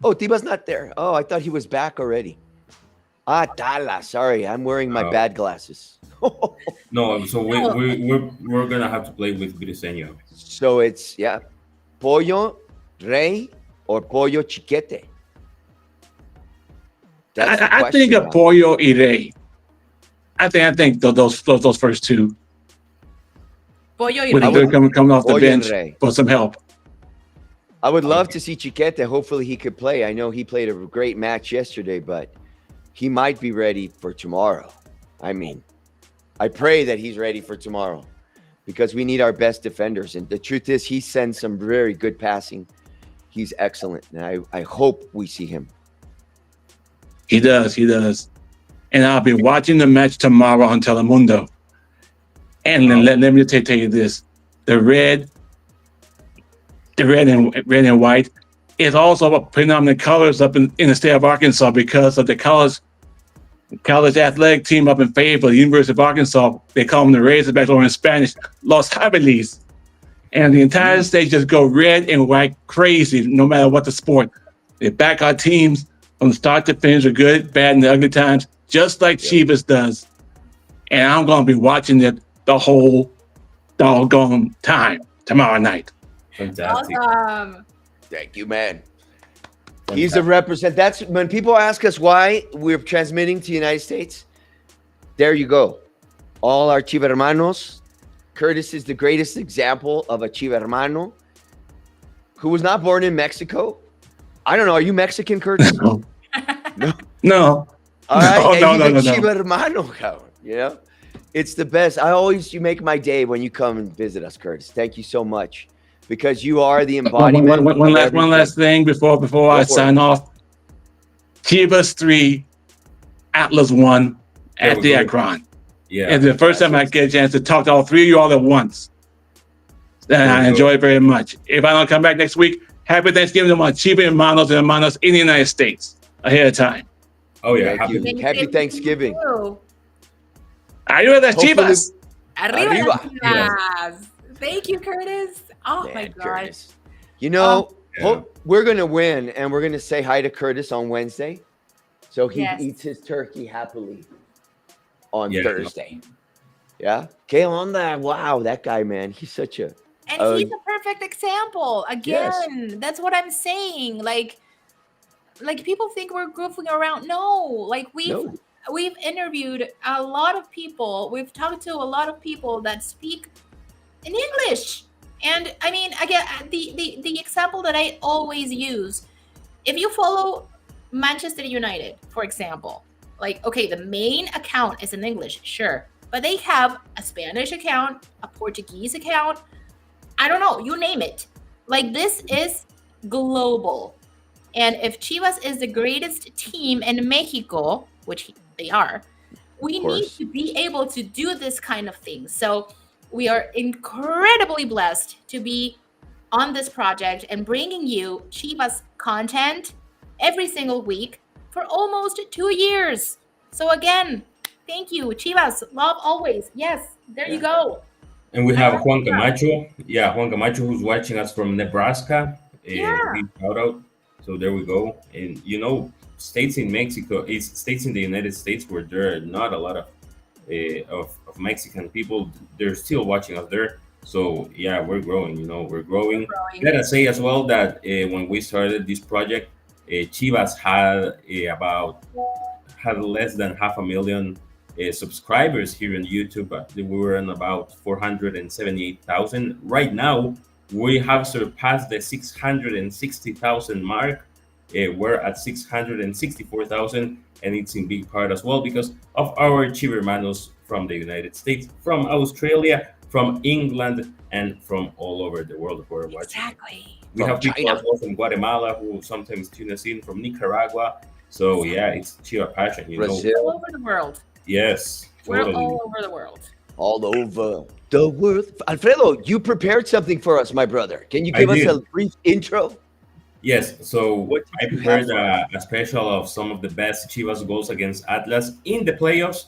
Oh, Tiba's not there. Oh, I thought he was back already. Tala. Sorry, I'm wearing my bad glasses. No, so we're gonna have to play with Briseño. So it's Pollo, Rey, or Pollo Chiquete. I think of Pollo y Rey. I think those first two. Pollo y Rey. Coming off the bench for some help. I would love to see Chiquete. Hopefully he could play. I know he played a great match yesterday, but he might be ready for tomorrow. I mean, I pray that he's ready for tomorrow because we need our best defenders. And the truth is, he sends some very good passing. He's excellent. And I hope we see him. He does. And I'll be watching the match tomorrow on Telemundo. And let me tell you this. The red and white is also predominant colors up in the state of Arkansas because of the college athletic team up in Fayetteville, the University of Arkansas. They call them the Razorbacks, or in Spanish, Los Jabalíes. And the entire state just go red and white crazy, no matter what the sport. They back our teams from start to finish, the good, bad, and the ugly times, just like Chivas does. And I'm going to be watching it the whole doggone time tomorrow night. Fantastic. Awesome. Thank you, man. He's a represent. That's when people ask us why we're transmitting to the United States. There you go. All our Chiva hermanos. Curtis is the greatest example of a Chiva hermano who was not born in Mexico. I don't know. Are you Mexican, Curtis? No. No. All right. No, and he's no. a Chiva hermano, cabrón, you know? It's the best. You make my day when you come and visit us, Curtis. Thank you so much. Because you are the embodiment. One last thing before I sign off. Chivas 3, Atlas 1 at the Akron. Yeah. And the first time I get a chance to talk to all three of you all at once. And I enjoy it very much. If I don't come back next week, happy Thanksgiving to my Chiva hermanos and hermanas in the United States ahead of time. Oh, yeah. Happy Thanksgiving. Arriba las Chivas. Arriba. Chivas. Thank you, Curtis. Oh, my God. Curtis. You know, we're going to win, and we're going to say hi to Curtis on Wednesday. So he eats his turkey happily on Thursday. Yeah? ¿Qué onda? Wow, that guy, man. He's such a... And he's a perfect example. Again, that's what I'm saying. Like people think we're goofing around. No, like we've interviewed a lot of people. We've talked to a lot of people that speak in English. And I mean, again, the example that I always use, if you follow Manchester United, for example, like, okay, the main account is in English, sure, but they have a Spanish account, a Portuguese account, I don't know, you name it. Like, this is global. And if Chivas is the greatest team in Mexico, which they are, we need to be able to do this kind of thing. So we are incredibly blessed to be on this project and bringing you Chivas content every single week for almost 2 years. So again, thank you, Chivas. Love always. Yes, there you go. And we have Juan Camacho. Yeah, Juan Camacho, who's watching us from Nebraska. Big shout out. So there we go. And you know, states in Mexico, states in the United States where there are not a lot of Mexican people, they're still watching us there. So yeah, we're growing. You know, we're growing. Gotta say as well that when we started this project, Chivas had less than 500,000 subscribers here on YouTube. We were on about 478,000. Right now, we have surpassed the 660,000 mark. We're at 664,000, and it's in big part as well because of our Chiva hermanos from the United States, from Australia, from England, and from all over the world who are watching. Exactly. We have people as well from Guatemala who sometimes tune us in, from Nicaragua. So yeah, it's Chiva passion, you know. All over the world. Yes, totally. We're all over the world. All over the world. Alfredo, you prepared something for us, my brother. Can you give us a brief intro? Yes, so I prepared a special of some of the best Chivas goals against Atlas in the playoffs.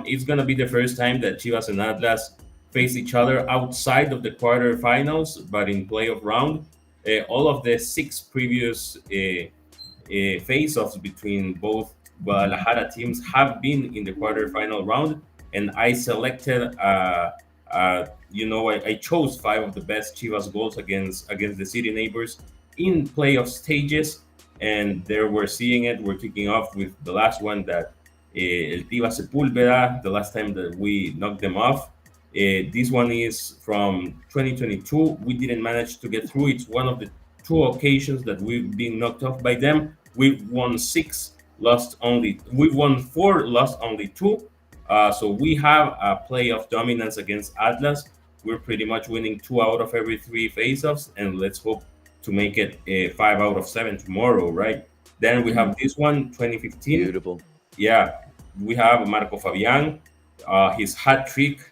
It's going to be the first time that Chivas and Atlas face each other outside of the quarterfinals, but in playoff round. All of the 6 previous face-offs between both Guadalajara teams have been in the quarterfinal round, and I selected, I chose 5 of the best Chivas goals against the city neighbors in playoff stages, and there we're seeing it. We're kicking off with the last one that El Tiva Sepúlveda, the last time that we knocked them off. This one is from 2022. We didn't manage to get through. It's one of the 2 occasions that we've been knocked off by them. We've won 6, we've won 4, lost only 2. So we have a playoff dominance against Atlas. We're pretty much winning 2 out of every 3 face-offs, and let's hope to make it 5 out of 7 tomorrow, right? Then we have this one, 2015. Beautiful. Yeah, we have Marco Fabián, his hat trick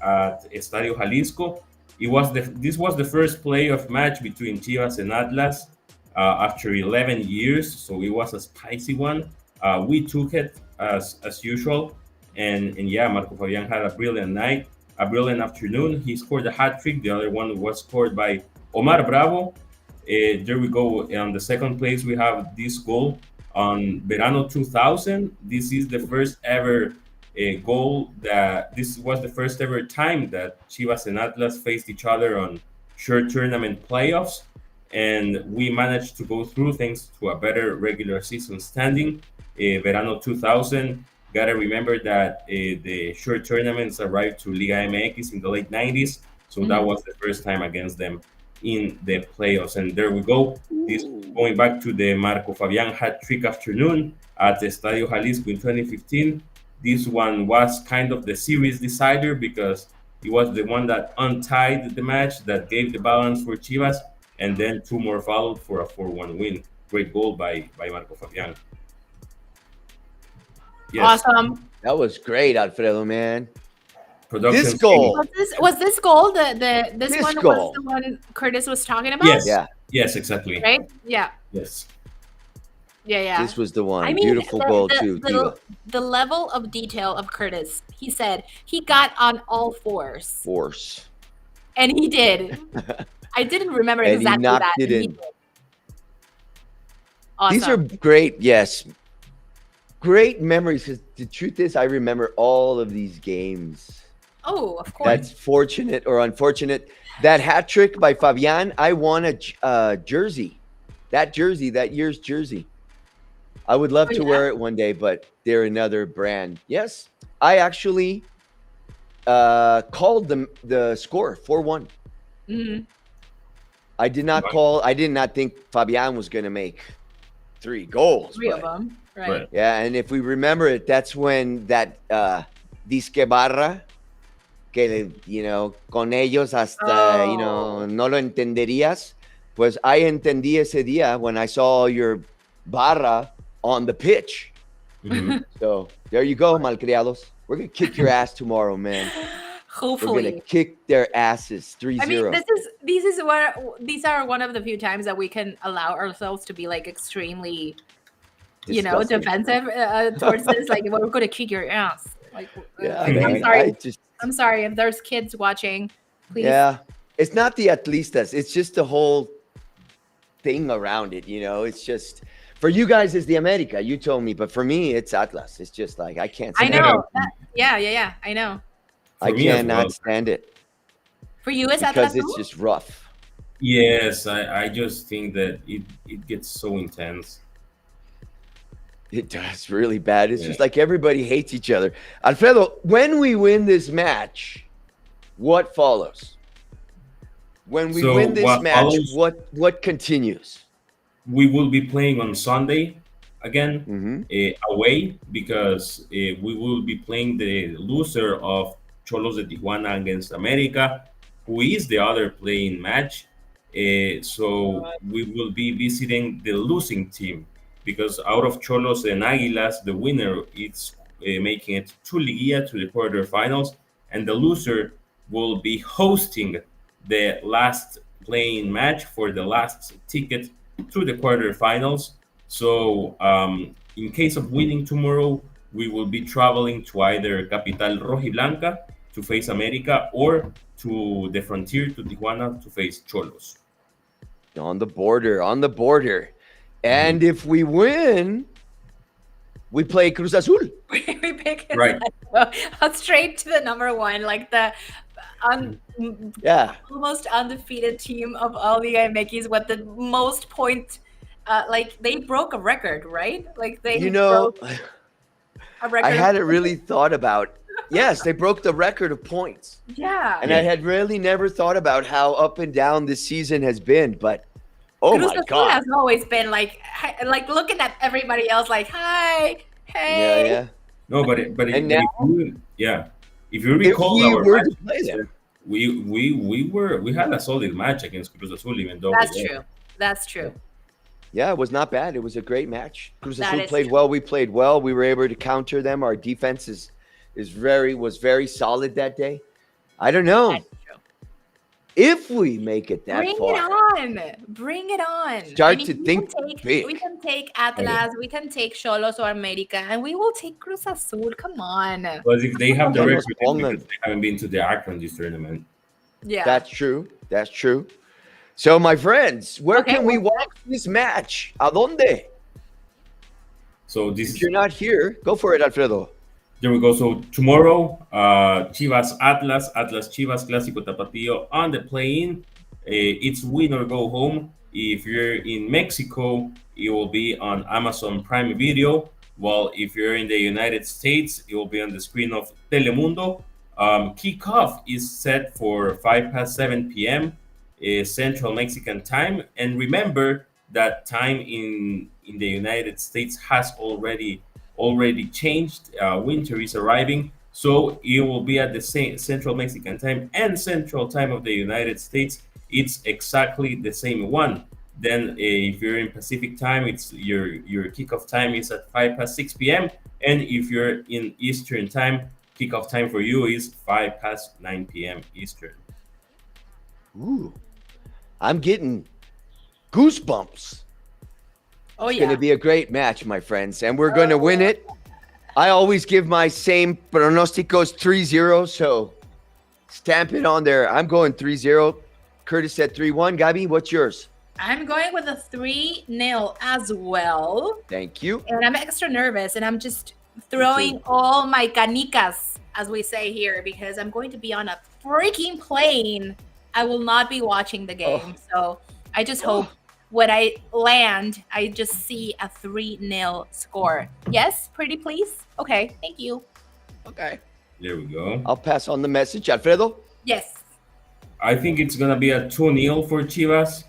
at Estadio Jalisco. This was the first playoff match between Chivas and Atlas after 11 years, so it was a spicy one. We took it as usual, and yeah, Marco Fabián had a brilliant night, a brilliant afternoon. He scored a hat trick. The other one was scored by Omar Bravo. There we go. On the second place, we have this goal on Verano 2000. This is the first ever goal that this was the first ever time that Chivas and Atlas faced each other on short tournament playoffs. And we managed to go through thanks to a better regular season standing. Verano 2000, gotta remember that the short tournaments arrived to Liga MX in the late 90s. So that was the first time against them in the playoffs. And there we go. This going back to the Marco Fabian hat-trick afternoon at the Estadio Jalisco in 2015. This one was kind of the series decider because it was the one that untied the match, that gave the balance for Chivas, and then two more followed for a 4-1 win. Great goal by Marco Fabian. Yes. Awesome. That was great, Alfredo, man. Production This goal. Was this goal this This one goal. was the one Curtis was talking about? Yes. Yeah, Yes, exactly. Right? Yeah. Yes. Yeah. this was the one. I mean, Beautiful goal, too. Diva. the level of detail of Curtis. He said he got on all fours, Force. and he did. I didn't remember And he exactly knocked that. it and he in. did. Awesome. These are great, yes. Great memories. 'Cause the truth is, I remember all of these games. of course. That's fortunate or unfortunate. That hat trick by Fabian, I won a jersey. That year's jersey. I would love to wear it one day, but they're another brand. Yes, I actually called the score 4-1. Mhm. I did not think Fabian was going to make 3 goals. Three of but- them. Right. Right. Yeah, and if we remember it, that's when that disque barra, que, con ellos hasta, no lo entenderías. Pues I entendí ese día when I saw your barra on the pitch. Mhm. So there you go, malcriados. We're going to kick your ass tomorrow, man. We're going to Hopefully. kick their asses 3-0. I mean, these are one of the few times that we can allow ourselves to be like extremely, Disgusting. defensive towards this. Like, we're going to kick your ass. Like, Yeah, I'm man, sorry. I I'm sorry if there's kids watching. Please. Yeah, it's not the atlistas. It's just the whole thing around it. It's just for you guys is the America. You told me, but for me, it's Atlas. It's just like I can't. I Stand know. It. Yeah. I know. I For me as cannot well. stand it For you, is that because it's just rough. Yes, I just think that it gets so intense. It does really bad. It's Yeah. just like everybody hates each other. Alfredo, when we win this match, what follows? When we So win this what match, follows- what continues? We will be playing on Sunday again Mhm. away because we will be playing the loser of Cholos de Tijuana against America, who is the other playing match. So we will be visiting the losing team because out of Cholos and Águilas, the winner is making it to Liguilla, to the quarterfinals, and the loser will be hosting the last playing match for the last ticket to the quarterfinals. So in case of winning tomorrow, we will be traveling to either Capital Rojiblanca to face America or to the frontier to Tijuana to face Cholos. On the border. And if we win, we play Cruz Azul. we pick it Right. straight to the number one, like the Yeah. almost undefeated team of all the MX with the most points. Like they broke a record, right? Like they broke a record. I hadn't really thought about. Yes, they broke the record of points. Yeah. And I had really never thought about how up and down this season has been, but oh Cruz my Azul God. has always been like looking at everybody else like, hi, hey. Yeah. No, but And if you recall we our were match, to play them. we had a solid match against Cruz Azul, even though That's true. Yeah, it was not bad. It was a great match. Cruz That Azul is played true. well. We played well. We were able to counter them. Our defense was very solid that day. I don't know That's true. if we make it that Bring far. it on. Start I to mean, think big. we can take Atlas, we can take Xolos or America, and we will take Cruz Azul. Come on. Because if they have the Vamos, record, it's because they haven't been to the Akron this tournament. Yeah. That's true. So, my friends, where Okay, can we what's watch this match? ¿A dónde? So this If you're not here, go for it, Alfredo. There we go. So tomorrow, Chivas Atlas, Atlas Chivas, Clásico Tapatío on the play-in. It's win or go home. If you're in Mexico, it will be on Amazon Prime Video. While if you're in the United States, it will be on the screen of Telemundo. Kickoff is set for 7 p.m. Central Mexican time. And remember that time in the United States has already changed. Winter is arriving, so it will be at the same Central Mexican time and Central time of the United States. It's exactly the same one. Then if you're in Pacific time, it's your kickoff time is at 6 p.m. And if you're in Eastern time, kickoff time for you is 9 p.m. Eastern. Ooh, I'm getting goosebumps. Oh, It's yeah. going to be a great match, my friends, and we're going to win it. I always give my same pronosticos 3-0, so stamp it on there. I'm going 3-0. Curtis said 3-1. Gabi, what's yours? I'm going with a 3-0 as well. Thank you. And I'm extra nervous, and I'm just throwing all my canicas, as we say here, because I'm going to be on a freaking plane. I will not be watching the game. So I just hope when I land, I just see a 3-0 score. Yes, pretty please? Okay, thank you. Okay. There we go. I'll pass on the message. Alfredo? Yes. I think it's gonna be a 2-0 for Chivas,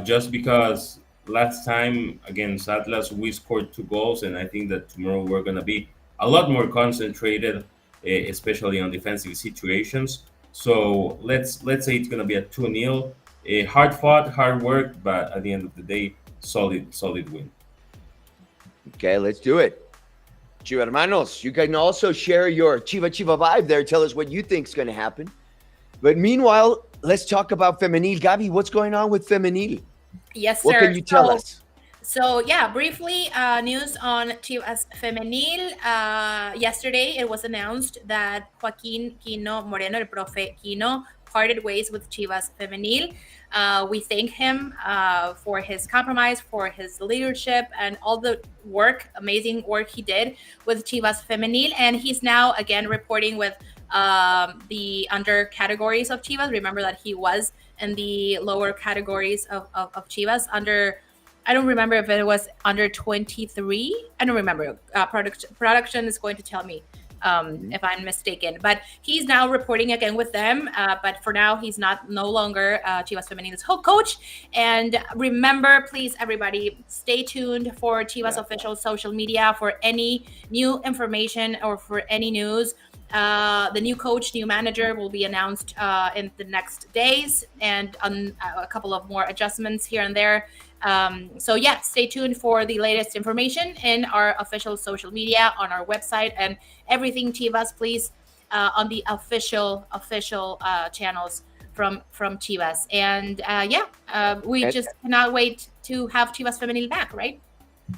just because last time against Atlas we scored 2 goals, and I think that tomorrow we're gonna be a lot more concentrated, especially on defensive situations. So let's say it's gonna be a 2-0. Hard fought, hard work, but at the end of the day, solid win. Okay, let's do it. Chiva Hermanos, you can also share your Chiva vibe there. Tell us what you think is going to happen. But meanwhile, let's talk about Femenil. Gabi, what's going on with Femenil? Yes, sir. What can you tell us? So yeah, briefly, news on Chivas Femenil. Yesterday, it was announced that Joaquín Quino Moreno, el profe Quino, parted ways with Chivas Femenil. We thank him for his compromise, for his leadership, and all the amazing work he did with Chivas Femenil. And he's now again reporting with the under categories of Chivas. Remember that he was in the lower categories of Chivas under. I don't remember if it was under 23. I don't remember. Production is going to tell me if I'm mistaken. But he's now reporting again with them. But for now, he's no longer Chivas Femenil's coach. And remember, please, everybody, stay tuned for Chivas official social media for any new information or for any news. The new coach, new manager will be announced in the next days, and on a couple of more adjustments here and there. So yeah, stay tuned for the latest information in our official social media, on our website, and everything Chivas, please, on the official channels from Chivas. And we just cannot wait to have Chivas Femenil back, right?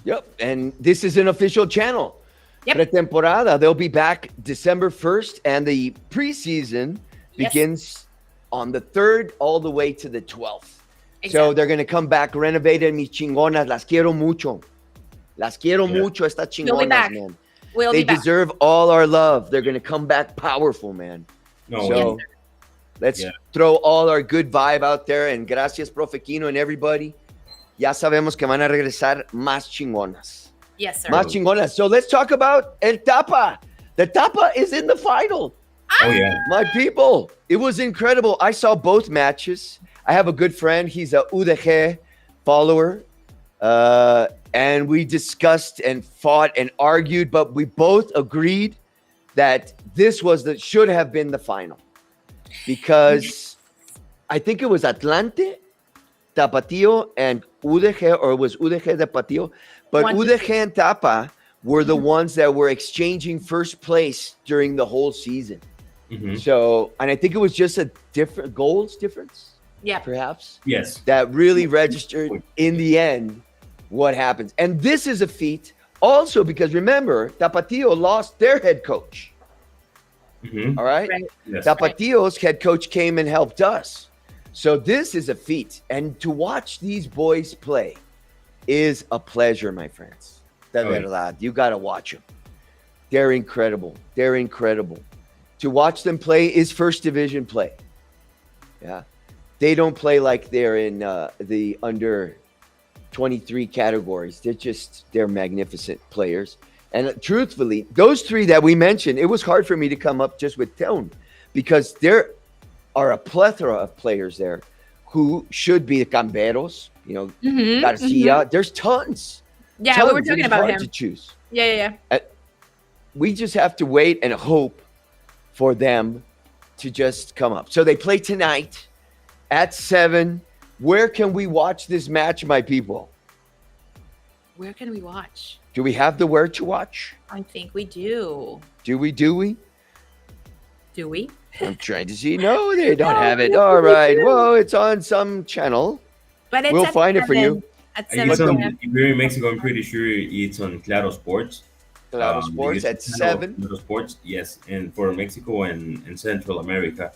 Yep, and this is an official channel. Yep. Pretemporada, they'll be back December 1st, and the preseason begins on the 3rd all the way to the 12th. Exactly. So they're going to come back renovated, mis chingonas. Las quiero mucho. Las quiero mucho, estas chingonas, man. They deserve all our love. They're going to come back powerful, man. So let's throw all our good vibe out there. And gracias, Profe Quino, and everybody. Ya sabemos que van a regresar más chingonas. Yes, sir. Más chingonas. So let's talk about El Tapa. The Tapa is in the final. Oh, yeah. My people, it was incredible. I saw both matches. I have a good friend. He's a UDG follower. And we discussed and fought and argued, but we both agreed that this should have been the final. Because I think it was Atlante, Tapatío, and UDG, or it was UDG Tapatío. But UDG and Tapa were the ones that were exchanging first place during the whole season. Mm-hmm. So, and I think it was just a different goals difference. Yeah. Perhaps. Yes. That really registered in the end what happens. And this is a feat also because remember, Tapatío lost their head coach. Mm-hmm. All right? Right. Yes. Tapatío's head coach came and helped us. So this is a feat. And to watch these boys play is a pleasure, my friends. De verdad. You got to watch them. They're incredible. They're incredible. To watch them play is first division play. Yeah. They don't play like they're in the under 23 categories. They're magnificent players. And truthfully, those three that we mentioned, it was hard for me to come up just with tone because there are a plethora of players there who should be the Camberos, Garcia. There's tons. Yeah, tons. we were talking about him. To choose. Yeah. We just have to wait and hope for them to just come up. So they play tonight at 7. Where can we watch this match, my people? Where can we watch? Do we have the where to watch? I think we do. Do we? Do we? I'm trying to see. No, they don't have it. All right. Well, it's on some channel. But it's We'll at find it for 7. you. At If 7 p.m. you're in Mexico, I'm pretty sure it's on Claro Sports. Claro Sports at 7. Claro Sports, yes. And for Mexico and Central America,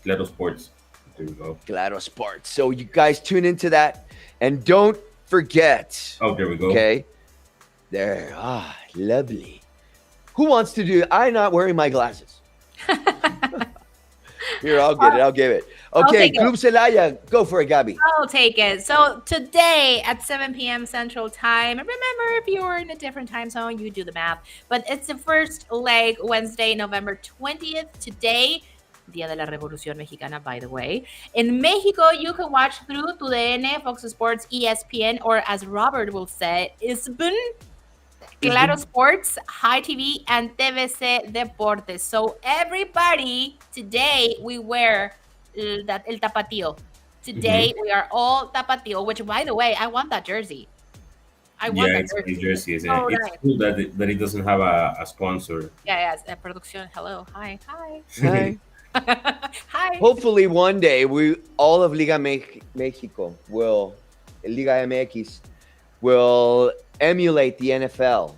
Claro Sports. There we go. Claro Sports. So you guys tune into that. And don't forget. Oh, there we go. Okay. There. Lovely. Who wants to do? I'm not wearing my glasses. Here, I'll get it. I'll give it. Okay, take it. Club Celaya. Go for it, Gabby. I'll take it. So today at 7 p.m. Central Time, and remember, if you're in a different time zone, you do the math. But it's the first leg, Wednesday, November 20th. Today, Día de la Revolución Mexicana, by the way. In Mexico, you can watch through TUDN, Fox Sports, ESPN, or as Robert will say, ISBN, Claro Sports, High TV, and TVC Deportes. So everybody, today we wear el Tapatío. Today we are all Tapatío, which, by the way, I want that jersey. I want that it's a jersey. jersey, isn't So it? It's nice. cool that it doesn't have a sponsor. Yeah, production. Hello. Hi. Hi. Hi. Hopefully one day all of Liga Mexico Liga MX will emulate the NFL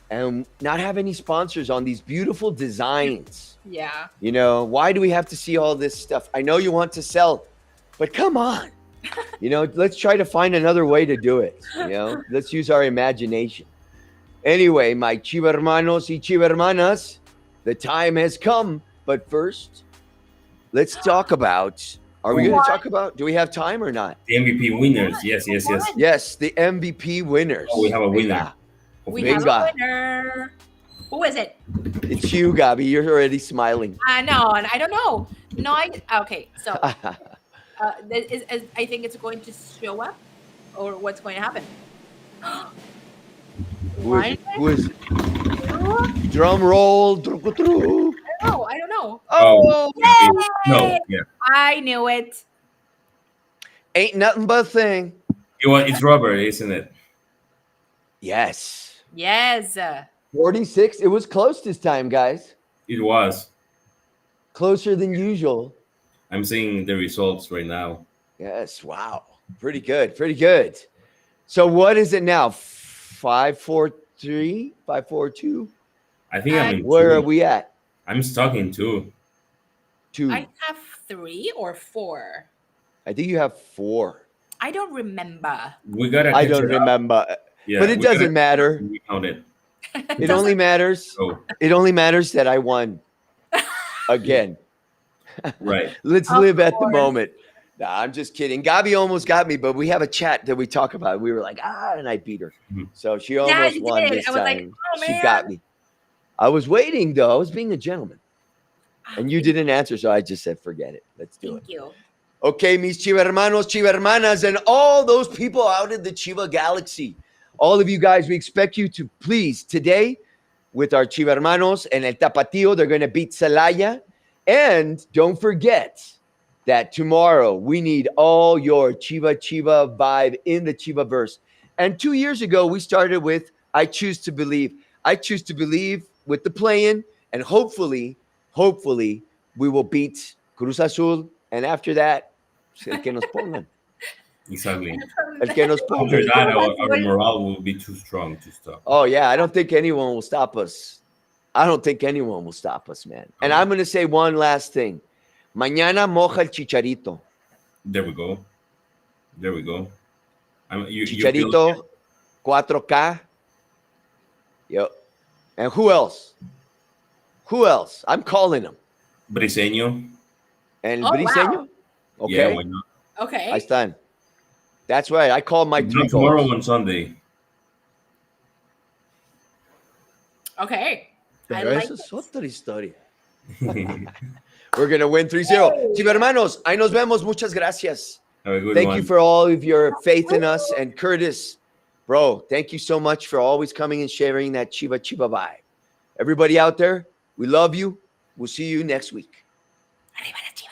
and not have any sponsors on these beautiful designs. Yeah. Why do we have to see all this stuff? I know you want to sell, but come on. Let's try to find another way to do it. Let's use our imagination. Anyway, my Chiva hermanos y Chiva hermanas, the time has come. But first, let's talk about. Are we going to talk about? Do we have time or not? The MVP winners. Yes. Yes, the MVP winners. Oh, we have a winner. We have a winner. Who is it? It's you, Gabi. You're already smiling. No, I don't know. No, okay. So, I think it's going to show up, or what's going to happen? Who is it? Drum roll. I don't know. Oh, No, yeah. I knew it. Ain't nothing but a thing. It's Robert, isn't it? Yes. 46. It was close this time, guys. It was. Closer than usual. I'm seeing the results right now. Yes. Wow. Pretty good. So what is it now? 5-4-3? 5-4-2? I think I'm in Where two. are we at? I'm stuck in 2. 2. I have 3 or 4. I think you have 4. I don't remember. We gotta. I don't remember. Yeah, but it doesn't matter. We count it. It only matters. So, It only matters that I won again. right. Let's Of live at the course. moment. Nah, I'm just kidding. Gabi almost got me, but we have a chat that we talk about. We were like, and I beat her. Mhm. So she almost you won did. this I was like, time. oh, She man. got me. I was waiting, though. I was being a gentleman. And you didn't answer, so I just said, forget it. Let's do it. Thank you. Okay, mis Chiva hermanos, Chiva hermanas, and all those people out in the Chiva galaxy. All of you guys, we expect you to please today with our Chiva hermanos and El Tapatío. They're going to beat Celaya. And don't forget that tomorrow we need all your Chiva vibe in the Chiva verse. And 2 years ago, we started with I Choose to Believe. I choose to believe with the play-in, and hopefully, we will beat Cruz Azul. And after that, el que nos pongan. Exactly. El que nos After pongan. that, our morale will be too strong to stop. Oh, yeah. I don't think anyone will stop us. man. And I'm going to say one last thing. Mañana moja el chicharito. There we go. There we go. You Chicharito, 4K. Yep. And who else? Who else? I'm calling him. Briseño. El Oh, Briseño? wow. Okay. Yeah, why not? Okay. Ahí están. That's right. I call my 3 Not tomorrow goals. on Sunday. Okay. I Pero like eso es this. otra historia. We're going to win 3-0. Chivermanos, ahí nos vemos. Muchas gracias. Have a good Thank one. you for all of your faith in us. And Curtis, bro, thank you so much for always coming and sharing that Chiva vibe. Everybody out there, we love you. We'll see you next week. Arriba la Chivas.